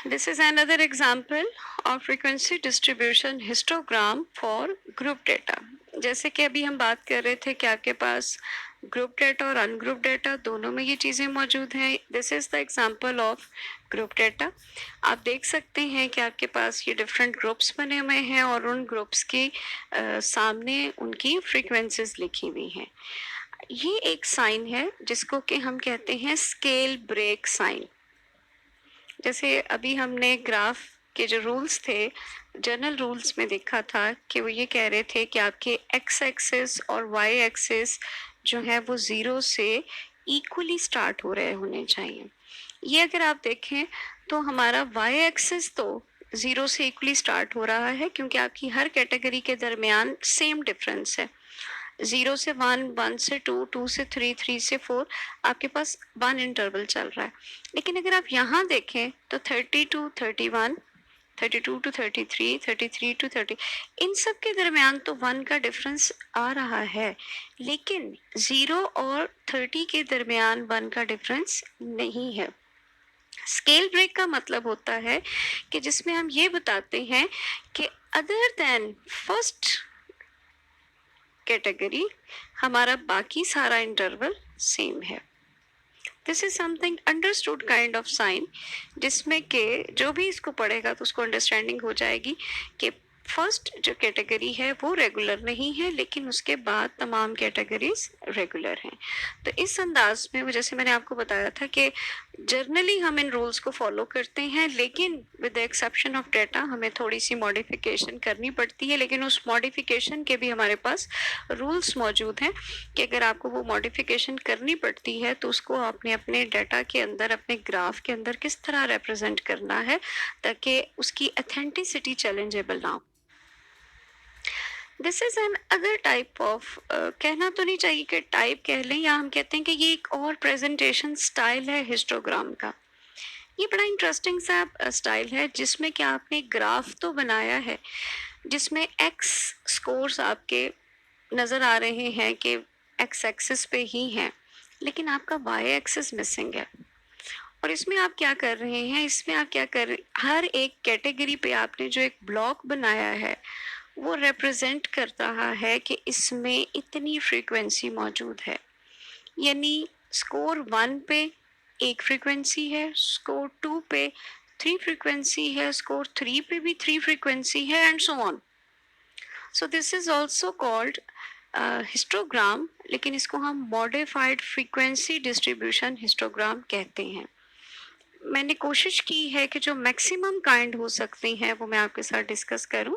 This is another example of frequency distribution histogram for group data. जैसे कि अभी हम बात कर रहे थे कि आपके पास ग्रुप डेटा और अनग्रुप डेटा दोनों में ये चीज़ें मौजूद हैं. This is the example of group data. आप देख सकते हैं कि आपके पास ये डिफरेंट ग्रुप्स बने हुए हैं और उन ग्रुप्स के सामने उनकी फ्रीक्वेंसीज लिखी हुई हैं. ये एक साइन है जिसको कि हम कहते हैं स्केल ब्रेक साइन. जैसे अभी हमने ग्राफ के जो रूल्स थे, जनरल रूल्स में देखा था कि वो ये कह रहे थे कि आपके एक्स एक्सिस और वाई एक्सिस जो है वो ज़ीरो से इक्वली स्टार्ट हो रहे होने चाहिए. ये अगर आप देखें तो हमारा वाई एक्सिस तो ज़ीरो से इक्वली स्टार्ट हो रहा है क्योंकि आपकी हर कैटेगरी के दरमियान सेम डिफरेंस है. 0 से 1, 1 से 2, 2 से 3, 3 से 4 आपके पास 1 इंटरवल चल रहा है. लेकिन अगर आप यहाँ देखें तो 30 टू 31, 32 टू 33, 33 टू 30, इन सब के दरमियान तो 1 का डिफरेंस आ रहा है, लेकिन 0 और 30 के दरमियान 1 का डिफरेंस नहीं है. स्केल ब्रेक का मतलब होता है कि जिसमें हम ये बताते हैं कि अदर देन फर्स्ट कैटेगरी हमारा बाकी सारा इंटरवल सेम है. This is something understood kind of sine जिसमें के जो भी इसको पढ़ेगा तो उसको अंडरस्टैंडिंग हो जाएगी कि फर्स्ट जो कैटेगरी है वो रेगुलर नहीं है लेकिन उसके बाद तमाम कैटेगरीज रेगुलर हैं. तो इस अंदाज में वो जैसे मैंने आपको बताया था कि जर्नली हम इन रूल्स को फॉलो करते हैं लेकिन with the exception of data हमें थोड़ी सी मॉडिफिकेशन करनी पड़ती है. लेकिन उस मॉडिफिकेशन के भी हमारे पास रूल्स मौजूद हैं कि अगर आपको वो मॉडिफिकेशन करनी पड़ती है तो उसको आपने अपने डाटा के अंदर अपने ग्राफ के अंदर किस तरह रिप्रेजेंट करना है ताकि उसकी अथेंटिसिटी चैलेंजेबल ना हो. This is an other type of, कहना तो नहीं चाहिए कि टाइप कह लें या हम कहते हैं कि ये एक और प्रेजेंटेशन स्टाइल है हिस्टोग्राम का. ये बड़ा इंटरेस्टिंग सा स्टाइल है जिसमें क्या आपने ग्राफ तो बनाया है जिसमें एक्स स्कोर्स आपके नज़र आ रहे हैं कि एक्स एक्सिस पे ही हैं लेकिन आपका वाई एक्सिस मिसिंग है. और इसमें आप क्या कर रहे हैं, इसमें आप क्या कर रहे, हर एक कैटेगरी पे आपने जो एक ब्लॉक बनाया है वो रिप्रेजेंट कर रहा है कि इसमें इतनी फ्रीक्वेंसी मौजूद है. यानी स्कोर 1 पे एक फ्रीक्वेंसी है, स्कोर 2 पे 3 फ्रीक्वेंसी है, स्कोर 3 पे भी 3 फ्रीक्वेंसी है and so on. So this is also called histogram, लेकिन इसको हम मॉडिफाइड फ्रीक्वेंसी डिस्ट्रीब्यूशन हिस्टोग्राम कहते हैं. मैंने कोशिश की है कि जो मैक्सिमम काइंड हो सकती हैं वो मैं आपके साथ डिस्कस करूं.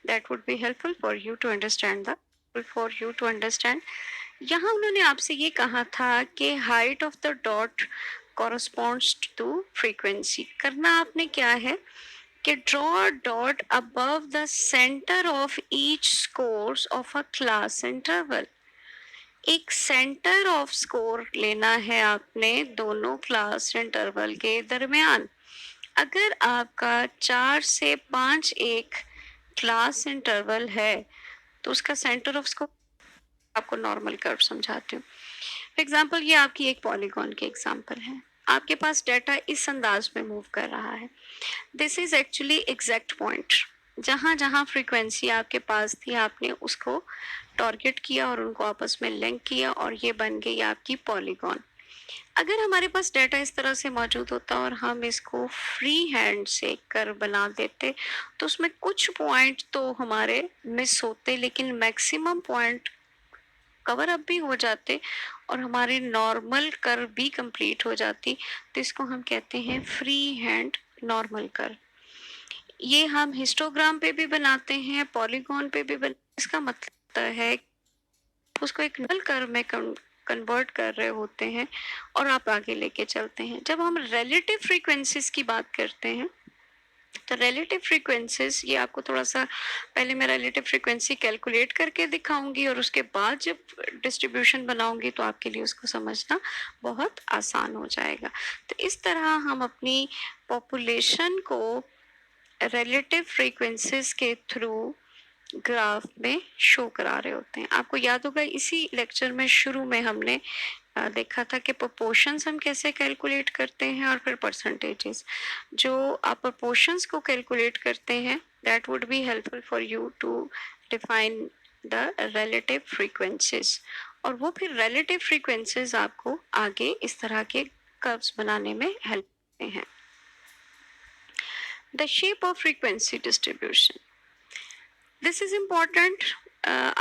That would be helpful for you to understand यहाँ उन्होंने आपसे ये कहा था कि height of the dot corresponds to frequency. करना आपने क्या है कि draw dot above the centre of each scores of a class interval. एक सेंटर ऑफ स्कोर लेना है आपने दोनों क्लास इंटरवल के दरमियान. अगर आपका 4 से 5 एक क्लास इंटरवल है तो उसका सेंटर ऑफ स्कोर आपको नॉर्मल कर्व समझाती हूँ. फॉर एग्जाम्पल ये आपकी एक पॉलीगॉन की एग्जाम्पल है. आपके पास डाटा इस अंदाज में मूव कर रहा है. This is actually exact point. जहाँ जहाँ फ्रीक्वेंसी आपके पास थी आपने उसको टारगेट किया और उनको आपस में लिंक किया और ये बन गई आपकी पॉलीगॉन. अगर हमारे पास डाटा इस तरह से मौजूद होता और हम इसको फ्री हैंड से कर बना देते तो उसमें कुछ पॉइंट तो हमारे मिस होते लेकिन मैक्सिमम पॉइंट कवर अप भी हो जाते और हमारी नॉर्मल कर्व भी कंप्लीट हो जाती. तो इसको हम कहते हैं फ्री हैंड नॉर्मल कर्व. ये हम हिस्टोग्राम पे भी बनाते हैं, पॉलीगॉन पे भी इसका मतलब है उसको एक नॉर्मल कर्व में कन्वर्ट कर रहे होते हैं और आप आगे लेके चलते हैं. जब हम रिलेटिव फ्रीक्वेंसीज की बात करते हैं तो रिलेटिव फ्रीक्वेंसीज, ये आपको थोड़ा सा पहले मैं रिलेटिव फ्रीक्वेंसी कैलकुलेट करके दिखाऊंगी और उसके बाद जब डिस्ट्रीब्यूशन बनाऊंगी तो आपके लिए उसको समझना बहुत आसान हो जाएगा. तो इस तरह हम अपनी पॉपुलेशन को रिलेटिव फ्रीक्वेंसीज के थ्रू ग्राफ में शो करा रहे होते हैं। आपको याद होगा इसी लेक्चर में शुरू में हमने देखा था कि प्रोपोर्शंस हम कैसे कैलकुलेट करते हैं और फिर परसेंटेजेस। जो आप प्रोपोर्शंस को कैलकुलेट करते हैं that would be helpful for you to define the relative frequencies, और वो फिर रिलेटिव फ्रीक्वेंसीज आपको आगे इस तरह के कर्व्स बनाने में हेल्प करते हैं। The shape of frequency distribution, this is important.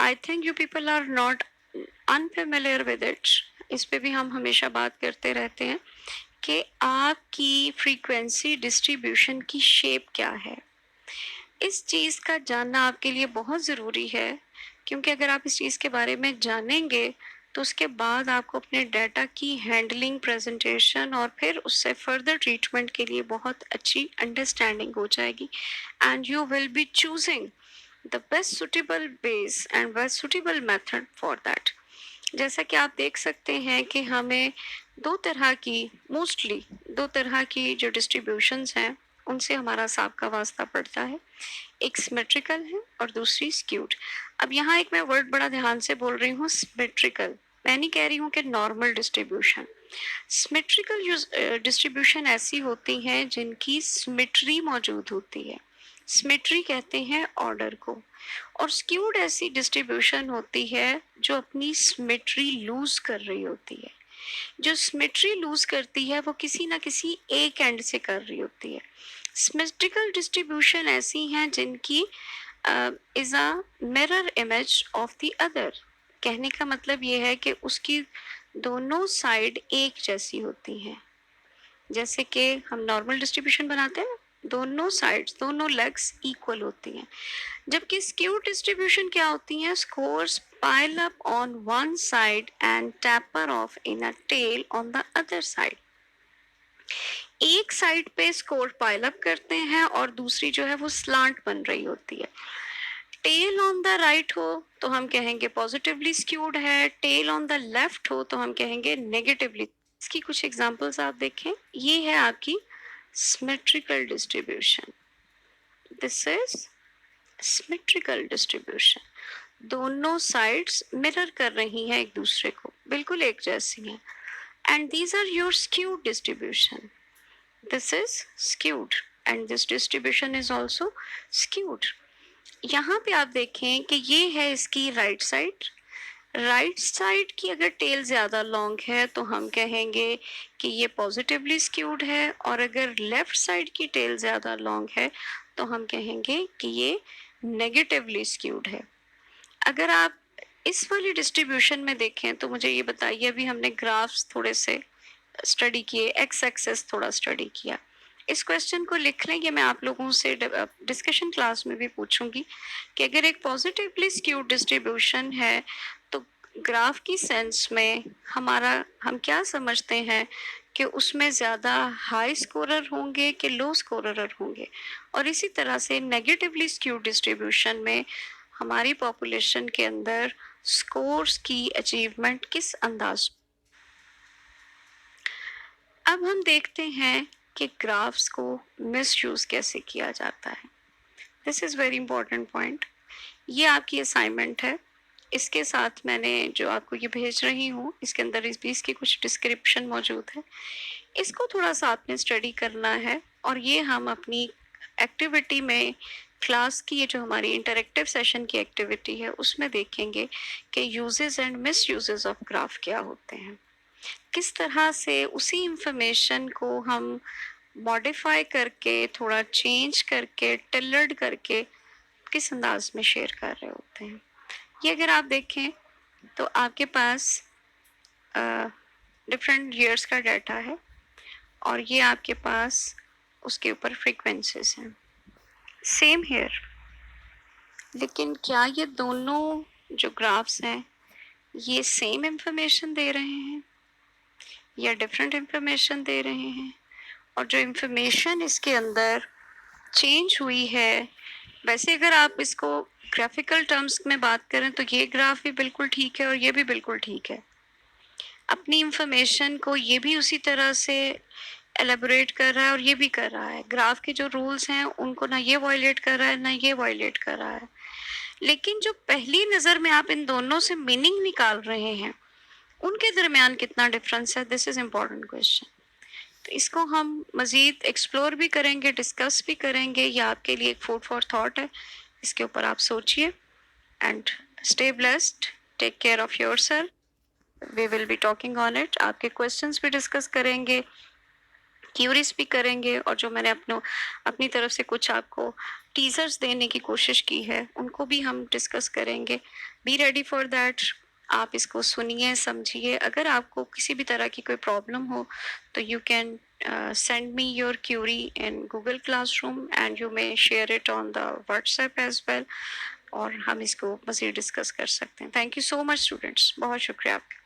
I think you people are not unfamiliar with it. इस पे भी हम हमेशा बात करते रहते हैं कि आपकी फ्रीक्वेंसी डिस्ट्रीब्यूशन की शेप क्या है। इस चीज़ का जानना आपके लिए बहुत ज़रूरी है, क्योंकि अगर आप इस चीज़ के बारे में जानेंगे तो उसके बाद आपको अपने डाटा की हैंडलिंग, प्रेजेंटेशन और फिर उससे फर्दर ट्रीटमेंट के लिए बहुत अच्छी अंडरस्टैंडिंग हो जाएगी, and you will be choosing the best suitable ways and best suitable method for that. जैसा कि आप देख सकते हैं कि हमें मोस्टली दो तरह की जो डिस्ट्रीब्यूशंस हैं उनसे हमारा साफ का वास्ता पड़ता है। एक सिमेट्रिकल है और दूसरी स्क्यूड। अब यहाँ एक मैं वर्ड बड़ा ध्यान से बोल रही हूँ, सिमेट्रिकल। मैं नहीं कह रही हूँ कि नॉर्मल डिस्ट्रीब्यूशन। सिमेट्रिकल डिस्ट्रीब्यूशन ऐसी होती हैं जिनकी सिमेट्री मौजूद होती है। सिमेट्री कहते हैं ऑर्डर को। और स्क्यूड ऐसी डिस्ट्रीब्यूशन होती है जो अपनी सिमेट्री लूज कर रही होती है। जो सिमेट्री लूज करती है वो किसी ना किसी एक एंड से कर रही होती है। सिमेट्रिकल डिस्ट्रीब्यूशन ऐसी हैं जिनकी is a mirror image of the other. कहने का मतलब ये है कि उसकी दोनों साइड एक जैसी होती हैं। जैसे कि हम नॉर्मल डिस्ट्रीब्यूशन बनाते हैं, दोनों साइड्स, दोनों लेग्स इक्वल होती हैं। जबकि स्क्यू डिस्ट्रीब्यूशन क्या होती है, scores pile up on one side and taper off in a tail on the other side. एक साइड पे स्कोर पाइल अप करते हैं और दूसरी जो है वो स्लांट बन रही होती है। टेल ऑन द राइट हो तो हम कहेंगे पॉजिटिवली स्क्यूड है, टेल ऑन द लेफ्ट हो तो हम कहेंगे नेगेटिवली। इसकी कुछ एग्जांपल्स आप देखें। ये है आपकी symmetrical distribution. This is symmetrical distribution. दोनों साइड्स मिरर कर रही हैं एक दूसरे को, बिल्कुल एक जैसी हैं। And these are your skewed distribution. This is skewed and this distribution is also skewed. यहाँ पे आप देखें कि ये है इसकी राइट साइड। राइट साइड की अगर टेल ज़्यादा लॉन्ग है तो हम कहेंगे कि ये पॉजिटिवली स्क्यूड है, और अगर लेफ्ट साइड की टेल ज़्यादा लॉन्ग है तो हम कहेंगे कि ये नेगेटिवली स्क्यूड है। अगर आप इस वाली डिस्ट्रीब्यूशन में देखें तो मुझे ये बताइए, अभी हमने ग्राफ्स थोड़े से स्टडी किए, एक्स एक्सेस थोड़ा स्टडी किया। इस क्वेश्चन को लिख लें, ये मैं आप लोगों से डिस्कशन क्लास में भी पूछूंगी कि अगर एक पॉजिटिवली स्क्यूड डिस्ट्रीब्यूशन है तो ग्राफ की सेंस में हम क्या समझते हैं कि उसमें ज़्यादा हाई स्कोरर होंगे कि लो स्कोरर होंगे, और इसी तरह से नेगेटिवली स्क्यूड डिस्ट्रीब्यूशन में हमारी पॉपुलेशन के अंदर स्कोर्स की अचीवमेंट किस अंदाज। अब हम देखते हैं कि ग्राफ्स को मिसयूज कैसे किया जाता है। This is very important point. ये आपकी असाइनमेंट है। इसके साथ मैंने जो आपको ये भेज रही हूँ इसके अंदर इस भी इसकी कुछ डिस्क्रिप्शन मौजूद है। इसको थोड़ा सा आपने स्टडी करना है, और ये हम अपनी एक्टिविटी में क्लास की ये जो हमारी इंटरेक्टिव सेशन की एक्टिविटी है उसमें देखेंगे कि uses and miss uses of graph क्या होते हैं, किस तरह से उसी इंफॉर्मेशन को हम मॉडिफाई करके, थोड़ा चेंज करके, टेलर्ड करके किस अंदाज में शेयर कर रहे होते हैं। ये अगर आप देखें तो आपके पास डिफरेंट ईयर्स का डाटा है और ये आपके पास उसके ऊपर फ्रीक्वेंसीज हैं। सेम हेयर, लेकिन क्या ये दोनों जो ग्राफ्स हैं ये सेम इंफॉर्मेशन दे रहे हैं या डिफरेंट इंफॉर्मेशन दे रहे हैं? और जो इंफॉर्मेशन इसके अंदर चेंज हुई है, वैसे अगर आप इसको ग्राफिकल टर्म्स में बात करें तो ये ग्राफ भी बिल्कुल ठीक है और ये भी बिल्कुल ठीक है। अपनी इंफॉर्मेशन को ये भी उसी तरह से एलेबोरेट कर रहा है और ये भी कर रहा है। ग्राफ के जो रूल्स हैं उनको ना ये वायलेट कर रहा है ना ये वायलेट कर रहा है। लेकिन जो पहली नज़र में आप इन दोनों से मीनिंग निकाल रहे हैं, उनके दरमियान कितना डिफरेंस है, दिस इज़ इम्पोर्टेंट क्वेश्चन। तो इसको हम मज़ीद एक्सप्लोर भी करेंगे, डिस्कस भी करेंगे, ये आपके लिए एक फूड फॉर थॉट है, इसके ऊपर आप सोचिए। And stay blessed, take care of yourself, we will be talking on it, आपके क्वेश्चंस भी डिस्कस करेंगे, क्यूरीज भी करेंगे, और जो मैंने अपनी तरफ से कुछ आपको टीजर्स देने की कोशिश की है उनको भी हम डिस्कस करेंगे। Be ready for that. आप इसको सुनिए, समझिए। अगर आपको किसी भी तरह की कोई प्रॉब्लम हो तो you can send me your query in Google Classroom and you may share it on the WhatsApp as well, और हम इसको मज़ीद डिस्कस कर सकते हैं। Thank you so much students, बहुत शुक्रिया आपका।